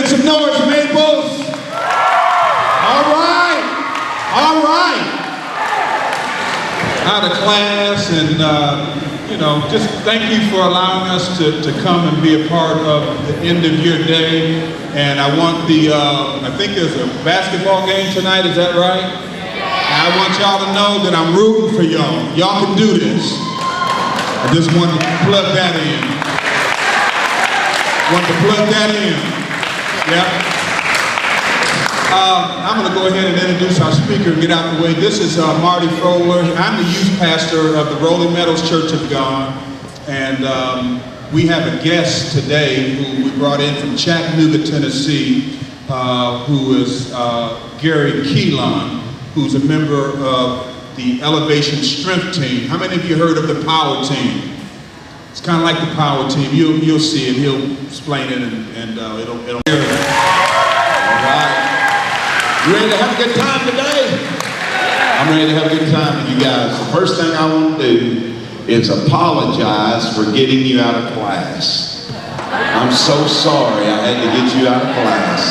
Make some noise, Maples. All right. All right. Out of class, and just thank you for allowing us to come and be a part of the end of your day. And I want I think there's a basketball game tonight, is that right? I want y'all to know that I'm rooting for y'all. Y'all can do this. I just wanted to plug that in. Yep. I'm going to go ahead and introduce our speaker and get out the way. This is Marty Frohler. I'm the youth pastor of the Rolling Meadows Church of God. And we have a guest today who we brought in from Chattanooga, Tennessee, who is Gary Keelan, who's a member of the Elevation Strength Team. How many of you heard of the Power Team? It's kind of like the Power Team. You'll see it. He'll explain it, and it'll. All right. You ready to have a good time today? I'm ready to have a good time with you guys. The first thing I want to do is apologize for getting you out of class. I'm so sorry I had to get you out of class.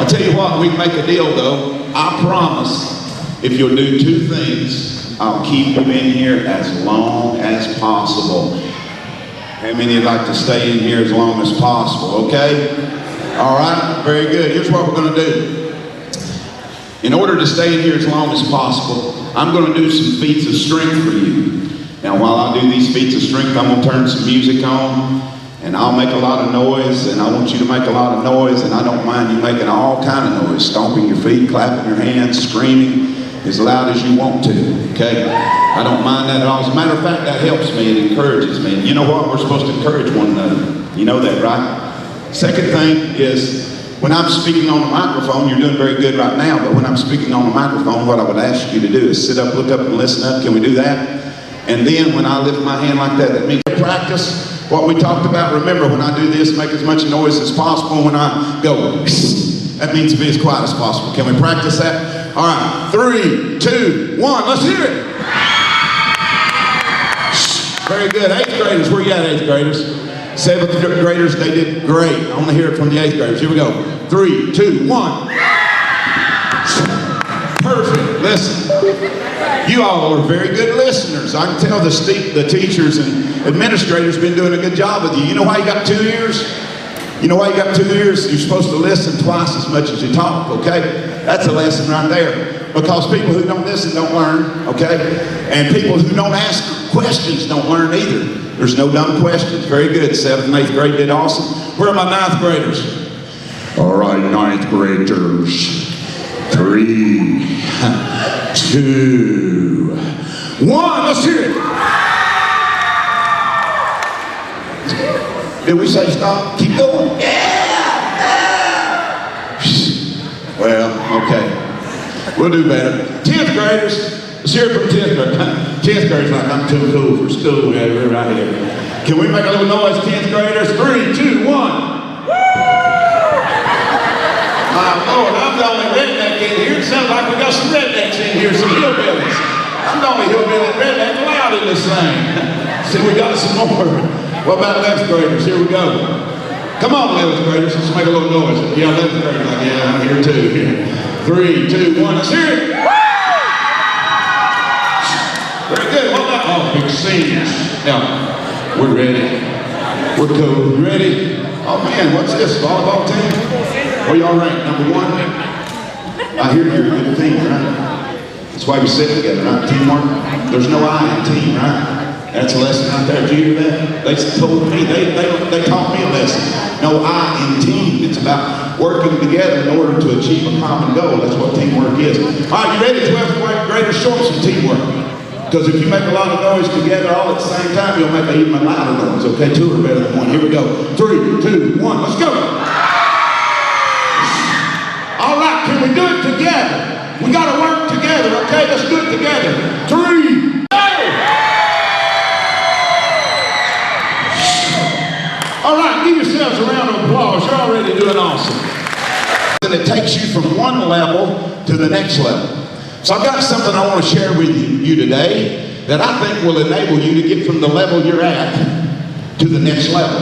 I'll tell you what, we can make a deal though. I promise, if you'll do two things, I'll keep you in here as long as possible. How many would like to stay in here as long as possible, okay? All right, very good. Here's what we're going to do. In order to stay in here as long as possible, I'm going to do some feats of strength for you. Now, while I do these feats of strength, I'm going to turn some music on, and I'll make a lot of noise, and I want you to make a lot of noise, and I don't mind you making all kind of noise, stomping your feet, clapping your hands, screaming as loud as you want to, okay? I don't mind that at all. As a matter of fact, that helps me, it encourages me. And you know what? We're supposed to encourage one another. You know that, right? Second thing is, when I'm speaking on the microphone, you're doing very good right now, but when I'm speaking on the microphone, what I would ask you to do is sit up, look up, and listen up. Can we do that? And then when I lift my hand like that means practice what we talked about. Remember, when I do this, make as much noise as possible. When I go, that means to be as quiet as possible. Can we practice that? All right, 3, 2, 1, let's hear it. Very good. 8th graders, where you at, 8th graders? 7th graders, they did great. I want to hear it from the 8th graders. Here we go. 3, 2, 1. Perfect. Listen. You all are very good listeners. I can tell the teachers and administrators been doing a good job with you. You know why you got 2 ears? You know why you got 2 ears? You're supposed to listen twice as much as you talk, okay? That's a lesson right there. Because people who don't listen don't learn, okay? And people who don't ask questions don't learn either. There's no dumb questions. Very good. 7th and 8th grade did awesome. Where are my 9th graders? All right, 9th graders. 3, 2, 1. Let's hear it. Did we say stop? Keep going. Yeah. Well, okay. We'll do better. 10th graders. Let's hear it from 10th graders. 10th graders like I'm too cool for school. Right here. Can we make a little noise, 10th graders? 3, 2, 1. My Lord, I'm the only redneck in here. It sounds like we got some rednecks in here, some hillbillies. I'm the only hillbilly redneck allowed in this thing. See, we got some more. What about 11th graders? Here we go. Come on, 11th graders. Let's make a little noise. Yeah, 11th graders. Like, yeah, I'm here too. Here. 3, 2, 1. Let's hear it. Very good. What about big seniors? Now, we're ready. We're cool. You ready? Oh man, what's this? Volleyball team? Where y'all ranked? Number 1? I hear you're a good team, right? That's why we sit together, right? Teamwork. There's no I in team, right? That's a lesson out there. Did you hear that? They told me, they taught me a lesson. No I in team. It's about working together in order to achieve a common goal. That's what teamwork is. All right, you ready? 12th graders, show them some teamwork. Because if you make a lot of noise together all at the same time, you'll make an even louder noise. Okay, 2 are better than 1. Here we go. 3, 2, 1. Let's go. All right, can we do it together? We got to work together, okay? Let's do it together. 3, go! All right, give yourselves a round of applause. You're already doing awesome. And it takes you from one level to the next level. So I've got something I want to share with you today that I think will enable you to get from the level you're at to the next level.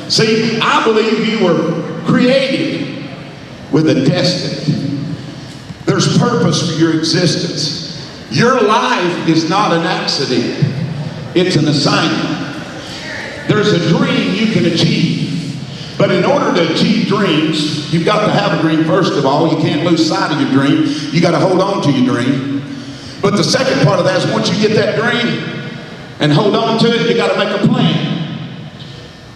See, I believe you were created with a destiny. There's purpose for your existence. Your life is not an accident. It's an assignment. There's a dream you can achieve. But in order to achieve dreams, you've got to have a dream first of all. You can't lose sight of your dream. You got to hold on to your dream. But the second part of that is once you get that dream and hold on to it, you got to make a plan.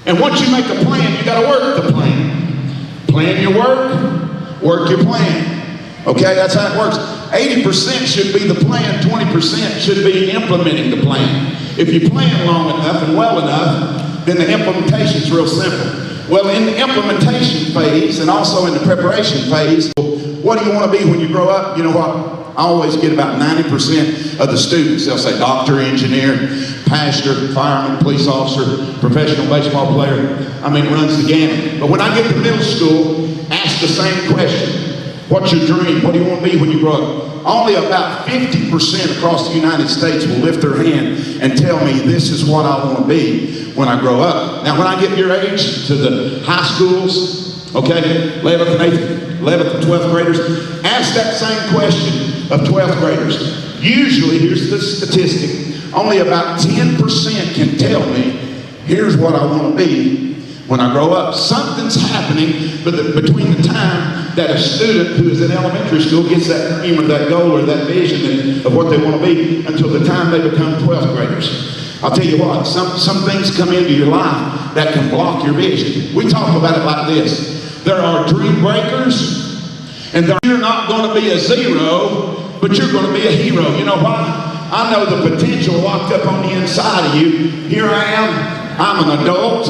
And once you make a plan, you got to work the plan. Plan your work, work your plan. Okay, that's how it works. 80% should be the plan, 20% should be implementing the plan. If you plan long enough and well enough, then the implementation is real simple. Well, in the implementation phase and also in the preparation phase, what do you want to be when you grow up? You know what? I always get about 90% of the students. They'll say doctor, engineer, pastor, fireman, police officer, professional baseball player. I mean, it runs the gamut. But when I get to middle school, ask the same question. What's your dream? What do you want to be when you grow up? Only about 50% across the United States will lift their hand and tell me this is what I want to be when I grow up. Now, when I get your age to the high schools, okay, 11th and 12th graders, ask that same question of 12th graders. Usually, here's the statistic, only about 10% can tell me, here's what I want to be when I grow up. Something's happening between the time that a student who is in elementary school gets that dream or that goal or that vision of what they want to be until the time they become 12th graders. I'll tell you what, some things come into your life that can block your vision. We talk about it like this. There are dream breakers, and you're not going to be a zero, but you're going to be a hero. You know why? I know the potential locked up on the inside of you. Here I am. I'm an adult.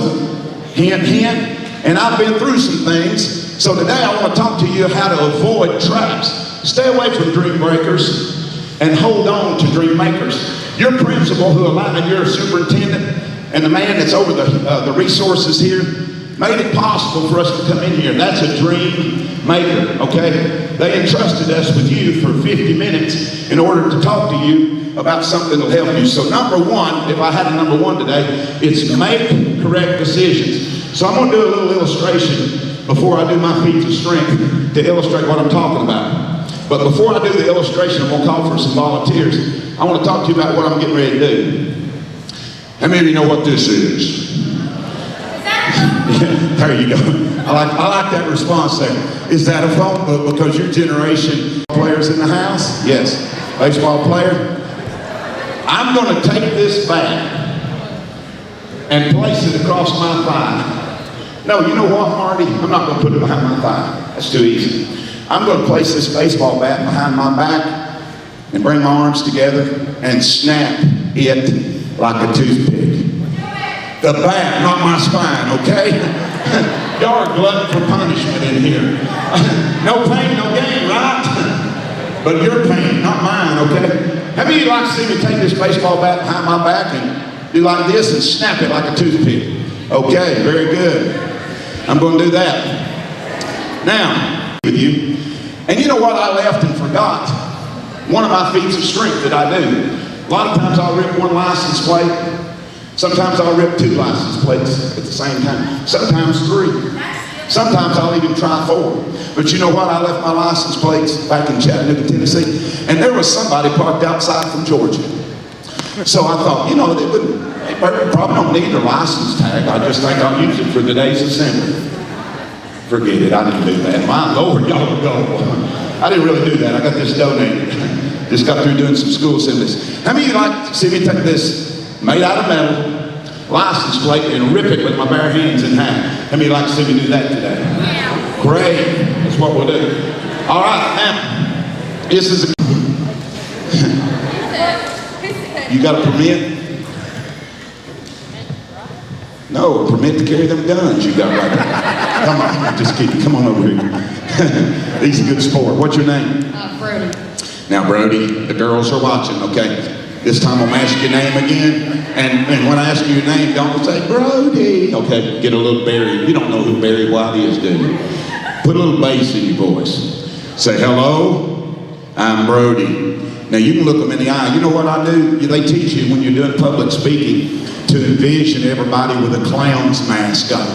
Hint, hint. And I've been through some things. So today I want to talk to you how to avoid traps. Stay away from dream breakers and hold on to dream makers. Your principal, who allowed you're a superintendent, and the man that's over the resources here, made it possible for us to come in here. That's a dream maker, okay? They entrusted us with you for 50 minutes in order to talk to you about something that'll help you. So number one, if I had a number one today, it's make correct decisions. So I'm going to do a little illustration before I do my feats of strength to illustrate what I'm talking about. But before I do the illustration, I'm going to call for some volunteers. I want to talk to you about what I'm getting ready to do. How many of you know what this is? There you go. I like that response there. Is that a phone book? Because your generation players in the house? Yes. Baseball player? I'm going to take this bat and place it across my thigh. No, you know what, Marty? I'm not going to put it behind my thigh. That's too easy. I'm going to place this baseball bat behind my back and bring my arms together and snap it like a toothpick. The bat, not my spine, okay? Y'all are glutton for punishment in here. No pain, no gain, right? But your pain, not mine, okay? How many of you like to see me take this baseball bat behind my back and do like this and snap it like a toothpick? Okay, very good. I'm going to do that. Now, with you. And you know what I left and forgot? One of my feats of strength that I do. A lot of times I'll rip one license plate. Sometimes I'll rip two license plates at the same time. Sometimes three. Sometimes I'll even try four. But you know what? I left my license plates back in Chattanooga, Tennessee, and there was somebody parked outside from Georgia. So I thought, you know, they probably don't need a license tag. I just think I'll use it for today's assembly. Forget it, I didn't do that. My Lord, y'all go. I didn't really do that. I got this donated. Just got through doing some school assemblies. How many of you like to see me take this made out of metal license plate and rip it with my bare hands in half? How many of you like to see me do that today? Yeah. Great. That's what we'll do. All right, now, this is a... You got a permit? No, a permit to carry them guns you got right there. Come on, just kidding. Come on over here. He's a good sport. What's your name? Brody. Now, Brody, the girls are watching, okay? This time I'm asking your name again. And when I ask you your name, don't say Brody. Okay, get a little Barry. You don't know who Barry White is, do you? Put a little bass in your voice. Say, hello, I'm Brody. Now, you can look them in the eye. You know what I do? They teach you when you're doing public speaking to envision everybody with a clown's mask on.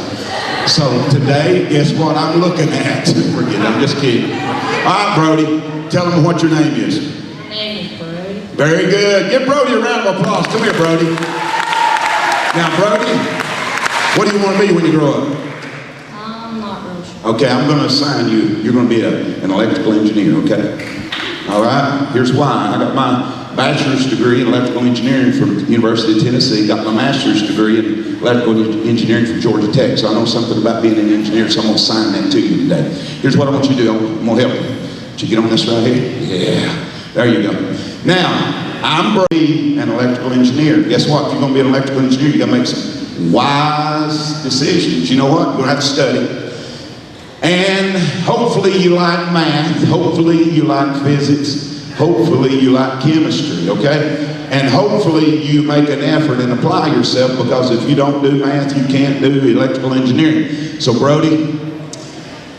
So today, guess what I'm looking at? Forget it, I'm just kidding. All right, Brody, tell them what your name is. My name is Brody. Very good. Give Brody a round of applause. Come here, Brody. Now, Brody, what do you want to be when you grow up? I'm not real sure. Okay, I'm going to assign you. You're going to be an electrical engineer, okay? All right, here's why. I got my bachelor's degree in electrical engineering from the University of Tennessee, got my master's degree in electrical engineering from Georgia Tech, so I know something about being an engineer, so I'm going to assign that to you today. Here's what I want you to do. I'm going to help you. Did you get on this right here? Yeah, there you go. Now, I'm Brody, an electrical engineer. Guess what? If you're going to be an electrical engineer, you got to make some wise decisions. You know what? You're going to have to study. And hopefully you like math, hopefully you like physics, hopefully you like chemistry, okay? And hopefully you make an effort and apply yourself, because if you don't do math, you can't do electrical engineering. So Brody,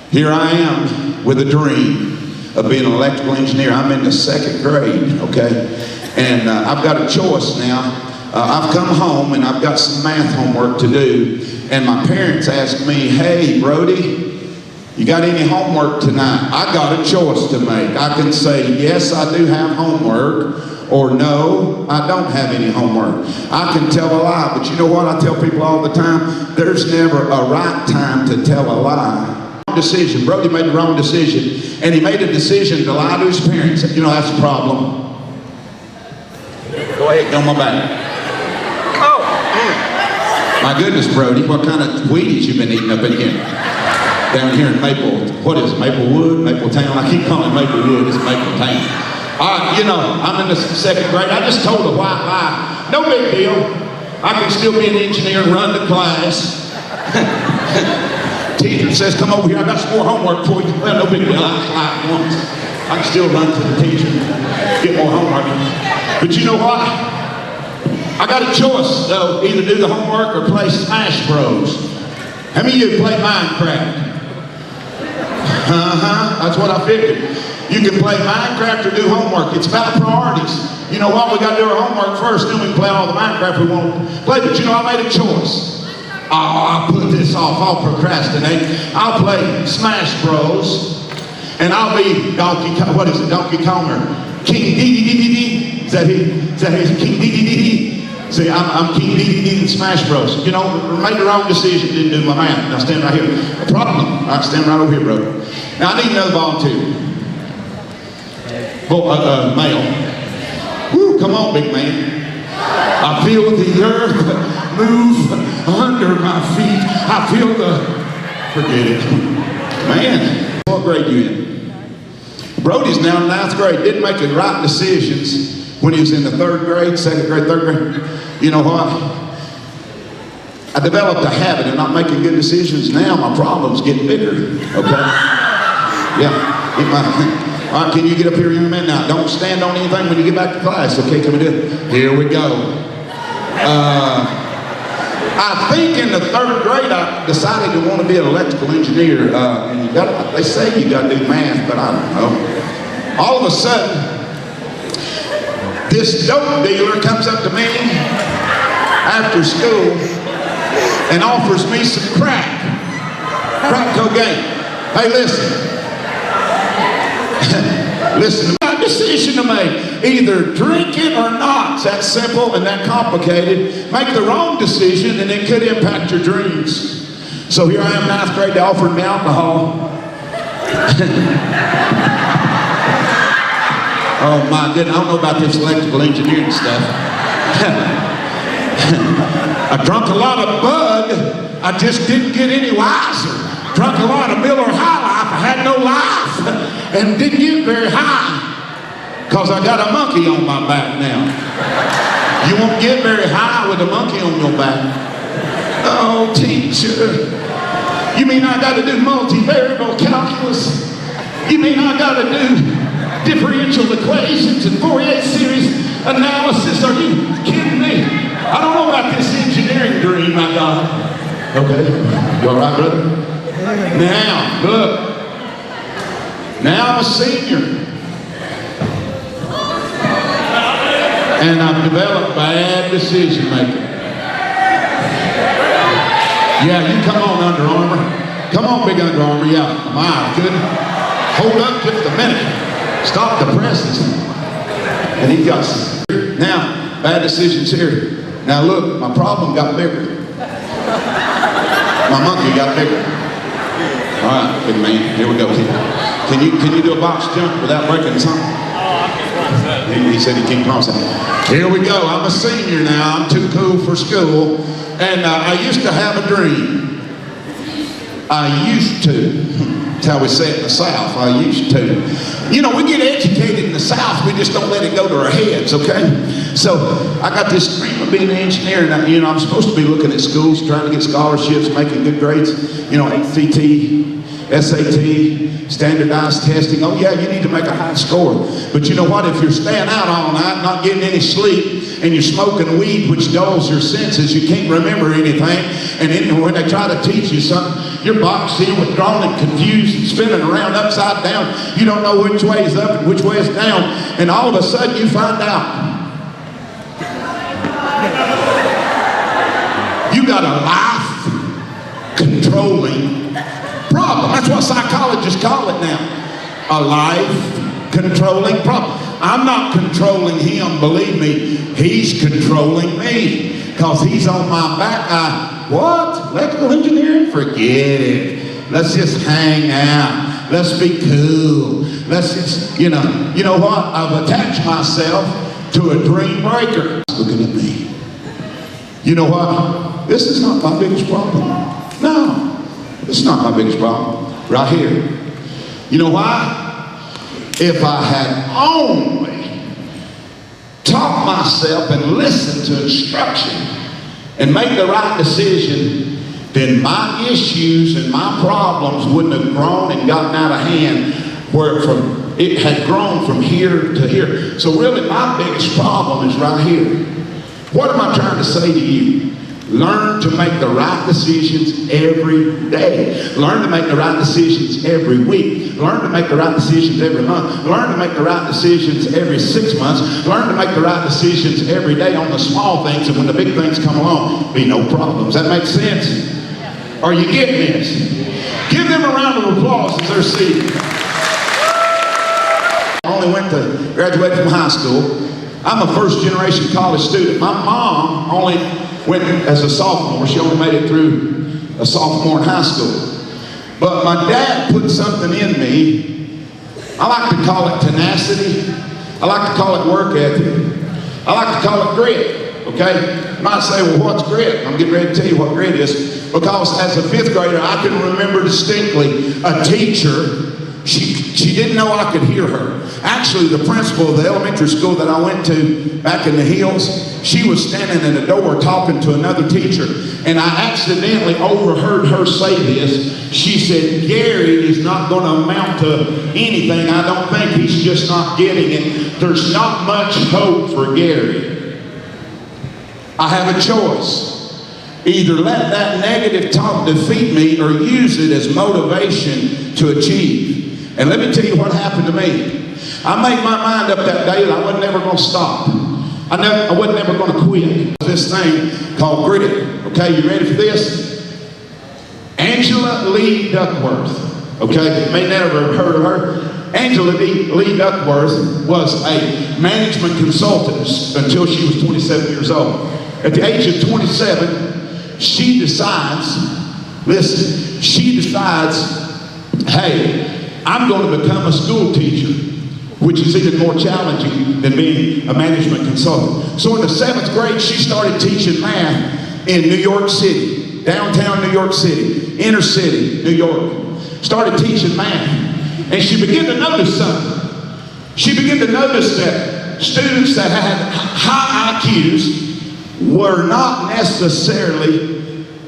here I am with a dream of being an electrical engineer. I'm in the 2nd grade, okay? And I've got a choice now. I've come home and I've got some math homework to do, and my parents asked me, hey Brody, you got any homework tonight? I got a choice to make. I can say, yes, I do have homework, or no, I don't have any homework. I can tell a lie, but you know what I tell people all the time? There's never a right time to tell a lie. Decision. Brody made the wrong decision, and he made a decision to lie to his parents. You know, that's a problem. Go ahead, get on my back. Oh, my goodness, Brody, what kind of Wheaties you been eating up in here? Down here in Maple, what is it, Maplewood, Mapletown? I keep calling it Maplewood, it's Mapletown. All right, you know, I'm in the 2nd grade. I just told a white lie. No big deal. I can still be an engineer and run the class. Teacher says, come over here, I got some more homework for you. Well, no big deal, I lied once. I can still run to the teacher and get more homework. But you know what? I got a choice, though, either do the homework or play Smash Bros. How many of you play Minecraft? That's what I figured. You can play Minecraft or do homework. It's about priorities. You know what? We got to do our homework first, then we can play all the Minecraft we want to play. But you know, I made a choice. Oh, I'll put this off. I'll procrastinate. I'll play Smash Bros. And I'll be Donkey Kong or King D. Is that he? King D. See, I'm King D in Smash Bros. You know, made the wrong decision, didn't do my math. Now stand right here. A problem. All right, stand right over here, brother. Now I need another volunteer. Male. Woo, come on, big man. I feel the earth move under my feet. I feel the... Forget it. Man, what grade you in? Brody's now in 9th grade. Didn't make the right decisions when he was in the 3rd grade, 2nd grade, 3rd grade. You know what? I developed a habit of not making good decisions. Now my problems get bigger, okay? Yeah. All right, can you get up here, young man? Now, don't stand on anything when you get back to class, okay? Can we do it? Here we go. I think in the 3rd grade, I decided to want to be an electrical engineer. And they say you got to do math, but I don't know. All of a sudden, this dope dealer comes up to me after school and offers me some crack cocaine. Hey, listen. Listen, I got a decision to make. Either drink it or not. It's that simple and that complicated. Make the wrong decision and it could impact your dreams. So here I am, 9th grade, they offered me alcohol. Oh my goodness, I don't know about this electrical engineering stuff. I drunk a lot of Bud, I just didn't get any wiser. Drunk a lot of Miller High Life, I had no life, and didn't get very high, because I got a monkey on my back now. You won't get very high with a monkey on your back. Oh, teacher, you mean I got to do multivariable calculus? You mean I got to do differential equations and Fourier series analysis? Are you kidding me? I don't know about this engineering dream I got. Okay, you all right, brother? Now, look. Now I'm a senior. And I've developed bad decision making. Yeah, you come on, Under Armour. Come on, big Under Armour. Yeah, my goodness. Hold up just a minute. Stop the presses. And he got some. Now, bad decisions here. Now look, my problem got bigger. My monkey got bigger. All right, big man, here we go. Can you do a box jump without breaking something? He said he can't promise that. Here we go. I'm a senior now. I'm too cool for school. And I used to have a dream. I used to. That's how we say it in the South. I used to. You know, we get educated in the South. We just don't let it go to our heads, okay? So I got this dream of being an engineer. And I'm supposed to be looking at schools, trying to get scholarships, making good grades. You know, ACT, SAT, standardized testing. Oh yeah, you need to make a high score. But you know what? If you're staying out all night, not getting any sleep, and you're smoking weed, which dulls your senses, you can't remember anything. And then when they try to teach you something, you're boxed in, withdrawn, and confused, and spinning around upside down. You don't know which way is up and which way is down. And all of a sudden, you find out you got a life-controlling problem. That's what psychologists call it now. A life-controlling problem. I'm not controlling him, believe me. He's controlling me. Because he's on my back. What? Electrical engineering? Forget it. Let's just hang out. Let's be cool. Let's just, you know what? I've attached myself to a dream breaker. Looking at me. You know what? This is not my biggest problem. No, this is not my biggest problem. Right here. You know why? If I had only taught myself and listened to instruction and made the right decision, then my issues and my problems wouldn't have grown and gotten out of hand where it had grown from here to here. So really my biggest problem is right here. What am I trying to say to you? Learn to make the right decisions every day. Learn to make the right decisions every week. Learn to make the right decisions every month. Learn to make the right decisions every 6 months. Learn to make the right decisions every day on the small things, and when the big things come along, be no problems. That makes sense? Are you getting this? Give them a round of applause as they're seated. I only graduated from high school. I'm a first-generation college student. My mom only went as a sophomore. She only made it through a sophomore in high school. But my dad put something in me. I like to call it tenacity. I like to call it work ethic. I like to call it grit, okay? You might say, well, what's grit? I'm getting ready to tell you what grit is. Because as a 5th grader, I can remember distinctly a teacher. She didn't know I could hear her. Actually, the principal of the elementary school that I went to back in the hills, she was standing in the door talking to another teacher, and I accidentally overheard her say this. She said, Gary is not going to amount to anything. I don't think he's just not getting it. There's not much hope for Gary. I have a choice. Either let that negative talk defeat me or use it as motivation to achieve. And let me tell you what happened to me. I made my mind up that day that I wasn't ever going to stop. I wasn't ever going to quit. This thing called grit. Okay, you ready for this? Angela Lee Duckworth. Okay, you may never have heard of her. Angela Lee Duckworth was a management consultant until she was 27 years old. At the age of 27, she decides, hey, I'm going to become a school teacher, which is even more challenging than being a management consultant. So in the 7th grade, she started teaching math in New York City, downtown New York City, inner city, New York. Started teaching math. And she began to notice something. She began to notice that students that had high IQs were not necessarily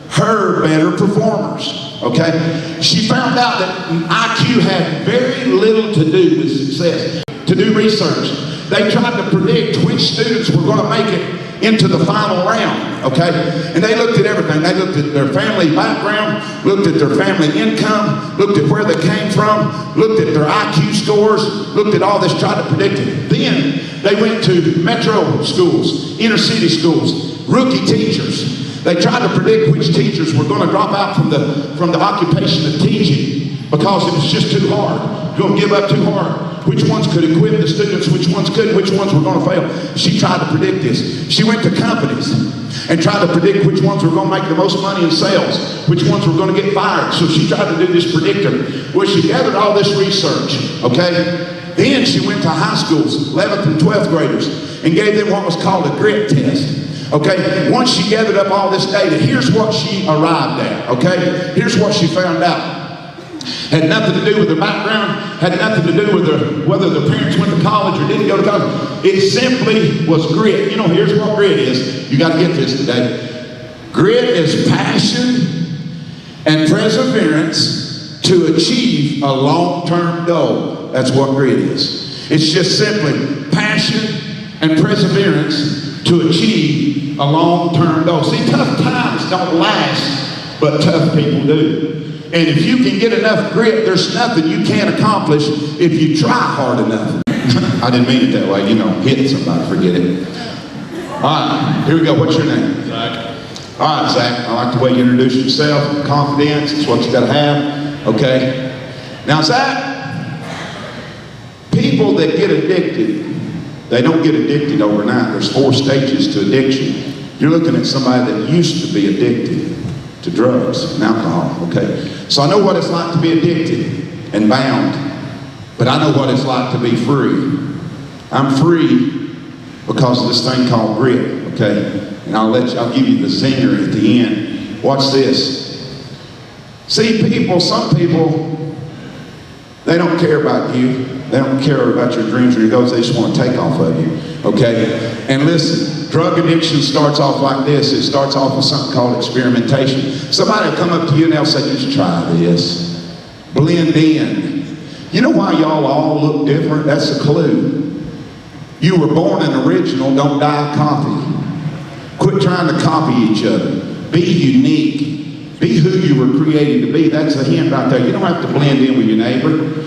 her better performers. Okay? She found out that IQ had very little to do with success. To do research, they tried to predict which students were going to make it into the final round. Okay? And they looked at everything. They looked at their family background, looked at their family income, looked at where they came from, looked at their IQ scores, looked at all this, tried to predict it. Then they went to metro schools, inner city schools, rookie teachers. They tried to predict which teachers were going to drop out from the occupation of teaching because it was just too hard. Going to give up too hard. Which ones could equip the students, which ones couldn't, which ones were going to fail. She tried to predict this. She went to companies and tried to predict which ones were going to make the most money in sales, which ones were going to get fired. So she tried to do this predictor. Well, she gathered all this research, okay? Then she went to high schools, 11th and 12th graders, and gave them what was called a grit test. Okay, once she gathered up all this data, here's what she arrived at, okay? Here's what she found out. Had nothing to do with their background, had nothing to do with whether their parents went to college or didn't go to college. It simply was grit. You know, here's what grit is. You got to get this today. Grit is passion and perseverance to achieve a long-term goal. That's what grit is. It's just simply passion and perseverance to achieve a long-term goal. See, tough times don't last, but tough people do. And if you can get enough grit, there's nothing you can't accomplish if you try hard enough. I didn't mean it that way, you know, hit somebody, forget it. All right, here we go. What's your name? Zach. All right, Zach, I like the way you introduce yourself. Confidence is what you got to have, okay? Now, Zach, people that get addicted, they don't get addicted overnight. There's 4 stages to addiction. You're looking at somebody that used to be addicted to drugs and alcohol, okay? So I know what it's like to be addicted and bound, but I know what it's like to be free. I'm free because of this thing called grit, okay? And I'll give you the zinger at the end. Watch this. See, some people, they don't care about you. They don't care about your dreams or your goals. They just want to take off of you, okay? And listen, drug addiction starts off like this. It starts off with something called experimentation. Somebody will come up to you and they'll say, just try this. Blend in. You know why y'all all look different? That's a clue. You were born an original, don't die a copy. Quit trying to copy each other. Be unique. Be who you were created to be. That's a hint right there. You don't have to blend in with your neighbor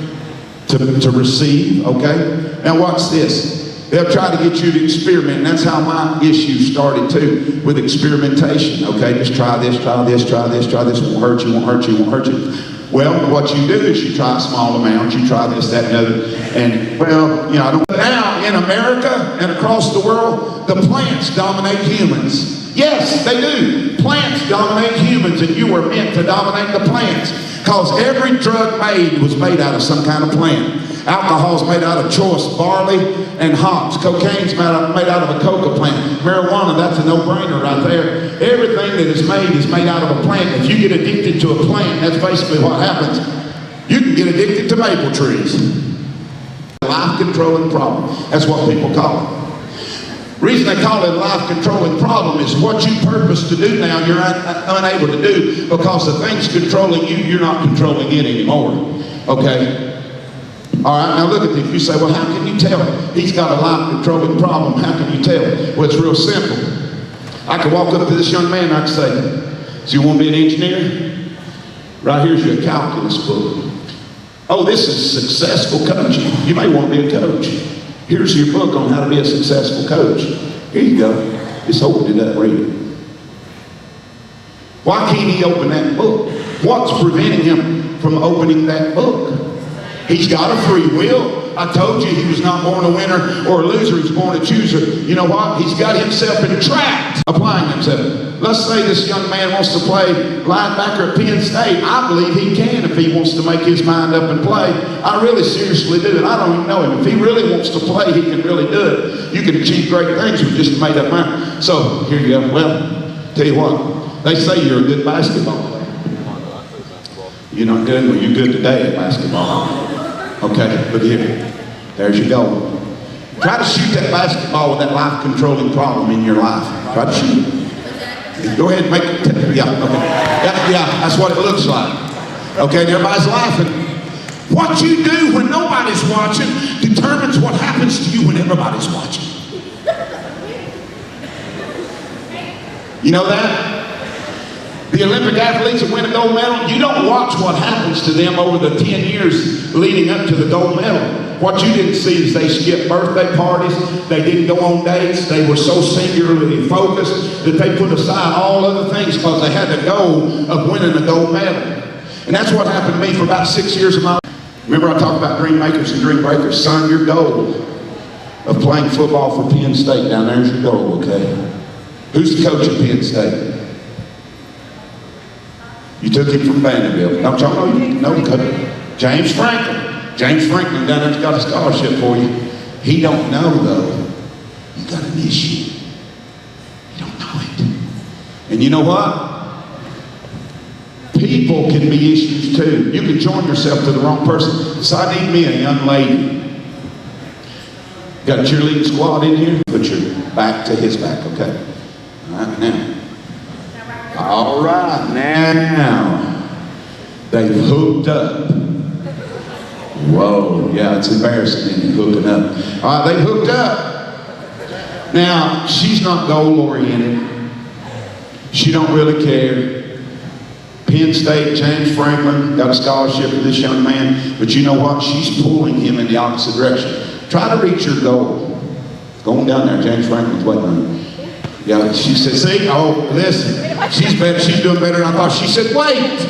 to receive, okay? Now watch this. They'll try to get you to experiment, and that's how my issue started too, with experimentation, okay? Just try this, try this, try this, try this. Won't hurt you, won't hurt you, won't hurt you. Well, what you do is you try a small amount, you try this, that, and other, and well, you know, I don't. Now in America and across the world, the plants dominate humans. Yes, they do. Plants dominate humans, and you were meant to dominate the plants. Because every drug made was made out of some kind of plant. Alcohol's made out of choice barley and hops. Cocaine's made out of a coca plant. Marijuana, that's a no-brainer right there. Everything that is made out of a plant. If you get addicted to a plant, that's basically what happens. You can get addicted to maple trees. Life-controlling problem. That's what people call it. The reason they call it a life-controlling problem is what you purpose to do now, you're unable to do because the thing's controlling you, you're not controlling it anymore. Okay? All right, now look at this. You say, well, how can you tell? He's got a life-controlling problem. How can you tell? Well, it's real simple. I could walk up to this young man and I could say, so you want to be an engineer? Right here's your calculus book. Oh, this is successful coaching. You may want to be a coach. Here's your book on how to be a successful coach. Here you go. Just open it up, read it. Why can't he open that book? What's preventing him from opening that book? He's got a free will. I told you he was not born a winner or a loser. He's born a chooser. You know what? He's got himself entrapped applying himself. Let's say this young man wants to play linebacker at Penn State. I believe he can if he wants to make his mind up and play. I really seriously do. And I don't even know him. If he really wants to play, he can really do it. You can achieve great things with just a made up mind. So, here you go. Well, tell you what. They say you're a good basketball player. You're not good? Well, you're good today at basketball. Okay, but here, there's your goal. Try to shoot that basketball with that life-controlling problem in your life. Try to shoot it. Go ahead and make it. Yeah, okay. Yeah, that's what it looks like. Okay, and everybody's laughing. What you do when nobody's watching determines what happens to you when everybody's watching. You know that? The Olympic athletes that win a gold medal, you don't watch what happens to them over the 10 years leading up to the gold medal. What you didn't see is they skipped birthday parties, they didn't go on dates, they were so singularly focused that they put aside all other things because they had the goal of winning a gold medal. And that's what happened to me for about 6 years of my life. Remember I talked about dream makers and dream breakers. Son, your goal of playing football for Penn State, down there's your goal, okay? Who's the coach at Penn State? You took him from Vanderbilt. Don't y'all know you know the coach? James Franklin. James Franklin down there's got a scholarship for you. He don't know though. You got an issue. You don't know it. And you know what? People can be issues too. You can join yourself to the wrong person. So I need me a young lady. Got a cheerleading squad in here? Put your back to his back, okay? All right, now. All right, now. They've hooked up. Whoa, yeah, it's embarrassing, isn't it, hooking up. All right, they hooked up. Now, she's not goal-oriented. She don't really care. Penn State, James Franklin, got a scholarship for this young man. But you know what? She's pulling him in the opposite direction. Try to reach your goal. Going down there, James Franklin's waiting on you. Yeah, she said, see, oh, listen, she's better, she's doing better than I thought. She said, wait.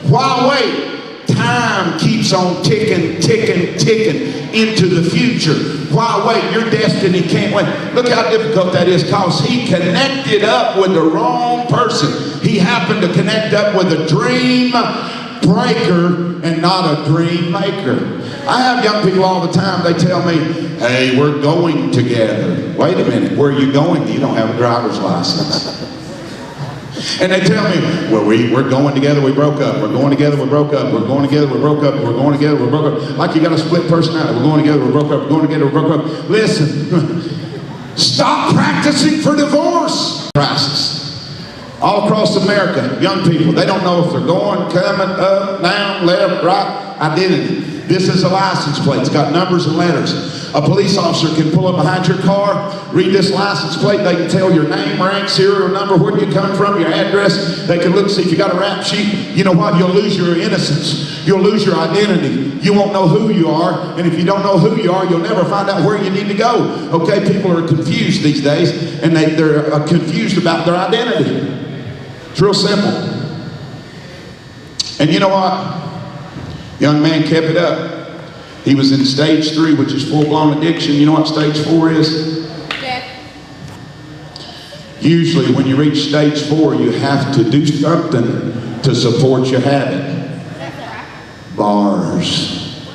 Why wait? Time keeps on ticking, ticking, ticking into the future. Why wait? Your destiny can't wait. Look how difficult that is, because he connected up with the wrong person. He happened to connect up with a dream breaker and not a dream maker. I have young people all the time, they tell me, hey, we're going together. Wait a minute, where are you going? You don't have a driver's license. And they tell me, well, we're going together, we broke up. We're going together, we broke up. We're going together, we broke up. We're going together, we broke up. Like you got a split personality. We're going together, we broke up. We're going together, we broke up. Listen, stop practicing for divorce. Crisis. All across America, young people, they don't know if they're going, coming, up, down, left, right, identity. This is a license plate. It's got numbers and letters. A police officer can pull up behind your car, read this license plate. They can tell your name, rank, serial number, where you come from, your address. They can look, see if you got a rap sheet. You know what? You'll lose your innocence. You'll lose your identity. You won't know who you are. And if you don't know who you are, you'll never find out where you need to go. Okay, people are confused these days, and they're confused about their identity. It's real simple. And you know what? Young man kept it up. He was in stage 3, which is full-blown addiction. You know what stage 4 is? Yeah. Usually when you reach stage 4, you have to do something to support your habit. Bars.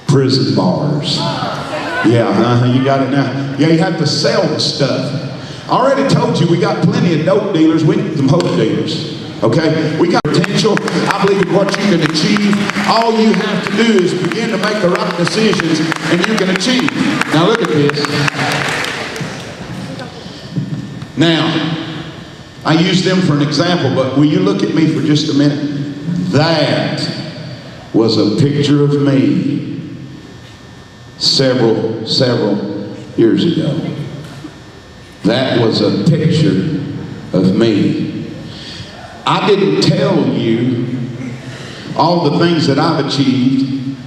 Prison bars. Yeah, you got it now. Yeah, you have to sell the stuff. I already told you we got plenty of dope dealers. We need some hope dealers. Okay? We got potential. I believe in what you can achieve. All you have to do is begin to make the right decisions and you can achieve. Now look at this. Now, I use them for an example, but will you look at me for just a minute? That was a picture of me several years ago. That was a picture of me. I didn't tell you all the things that I've achieved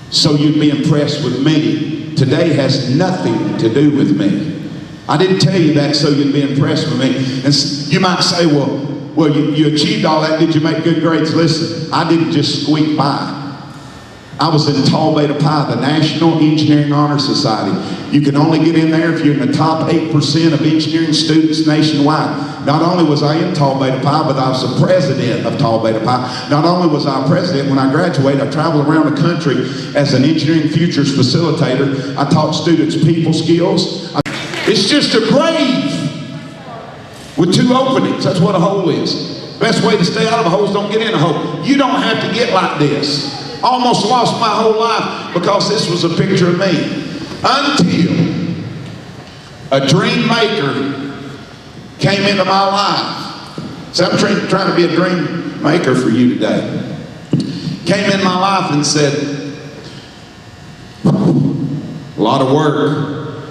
so you'd be impressed with me. Today has nothing to do with me. I didn't tell you that so you'd be impressed with me. And you might say, well, you achieved all that. Did you make good grades? Listen, I didn't just squeak by. I was in Tau Beta Pi, the National Engineering Honor Society. You can only get in there if you're in the top 8% of engineering students nationwide. Not only was I in Tau Beta Pi, but I was the president of Tau Beta Pi. Not only was I president, when I graduated, I traveled around the country as an engineering futures facilitator. I taught students people skills. It's just a grave with 2 openings. That's what a hole is. Best way to stay out of a hole is don't get in a hole. You don't have to get like this. Almost lost my whole life because this was a picture of me. Until a dream maker came into my life. So I'm trying to be a dream maker for you today. Came in my life and said, a lot of work,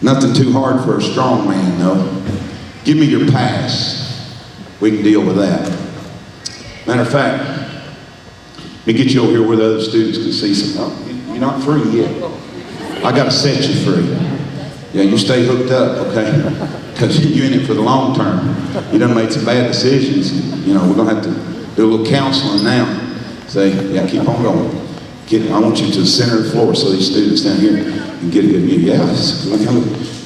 nothing too hard for a strong man, though. Give me your past. We can deal with that. Matter of fact, Let me get you over here where the other students can see some. Oh, you're not free yet. I got to set you free. Yeah, you stay hooked up, okay? Because you're in it for the long term. You done made some bad decisions. You know, we're going to have to do a little counseling now. Say, yeah, keep on going. I want you to the center of the floor so these students down here can get a good view. Yeah, it's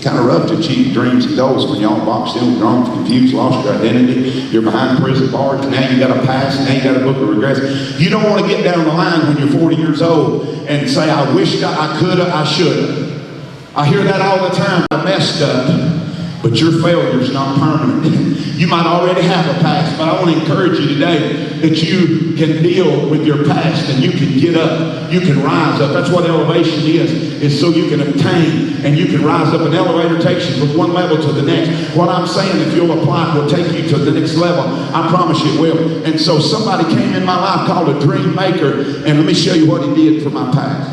kind of rough to achieve dreams and goals when y'all boxed in, wrong, confused, lost your identity. You're behind prison bars. Now you got a past. Now you got a book of regrets. You don't want to get down the line when you're 40 years old and say, I wish I could have, I should have. I hear that all the time. I messed up. But your failure is not permanent. You might already have a past, but I want to encourage you today that you can deal with your past and you can get up, you can rise up. That's what elevation is so you can obtain and you can rise up. An elevator takes you from one level to the next. What I'm saying, if you'll apply, will take you to the next level. I promise you it will. And so somebody came in my life called a dream maker, and let me show you what he did for my past.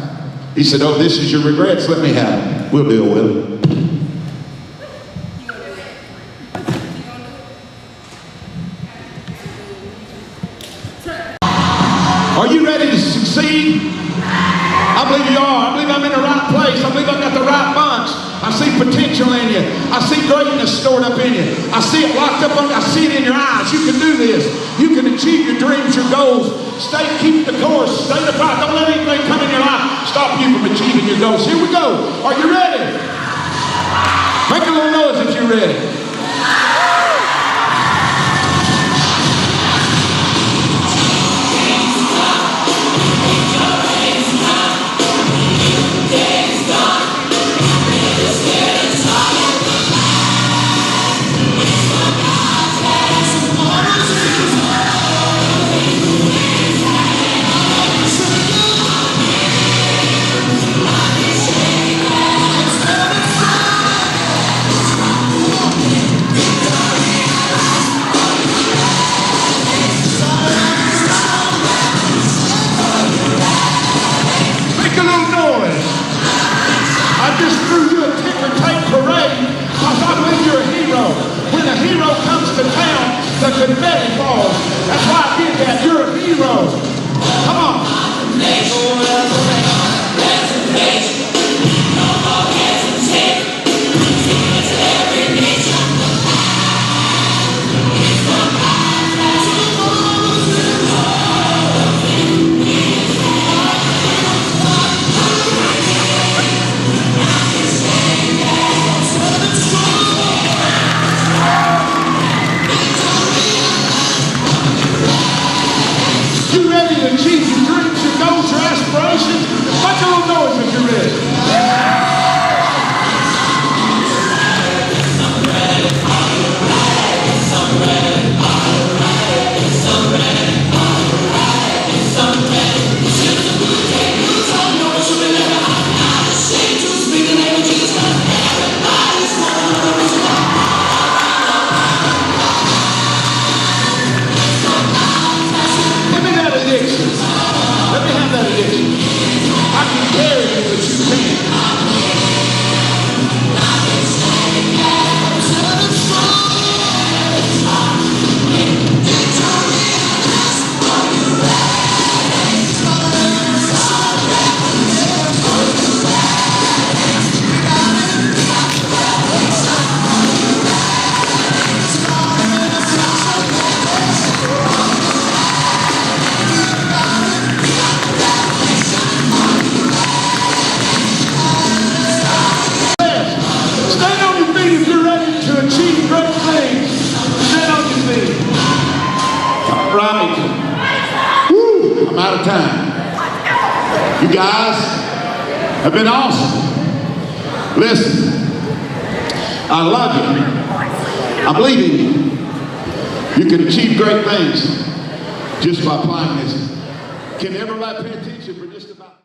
He said, oh, this is your regrets, let me have them. We'll deal with it. Are you ready to succeed? I believe you are. I believe I'm in the right place. I believe I've got the right bunch. I see potential in you. I see greatness stored up in you. I see it locked up on you. I see it in your eyes. You can do this. You can achieve your dreams, your goals. Keep the course. Stay the fight. Don't let anything come in your life stop you from achieving your goals. Here we go. Are you ready? Make a little noise if you're ready. The confetti falls. That's why I did that. You're a hero. Come on. Achieve your dreams, your goals, your aspirations. Make a little noise if you're ready. Let me have that addiction. I can carry it, but you can't. I'm out of time. You guys have been awesome. Listen, I love you. I believe in you. You can achieve great things just by applying this. Can everybody pay attention for just about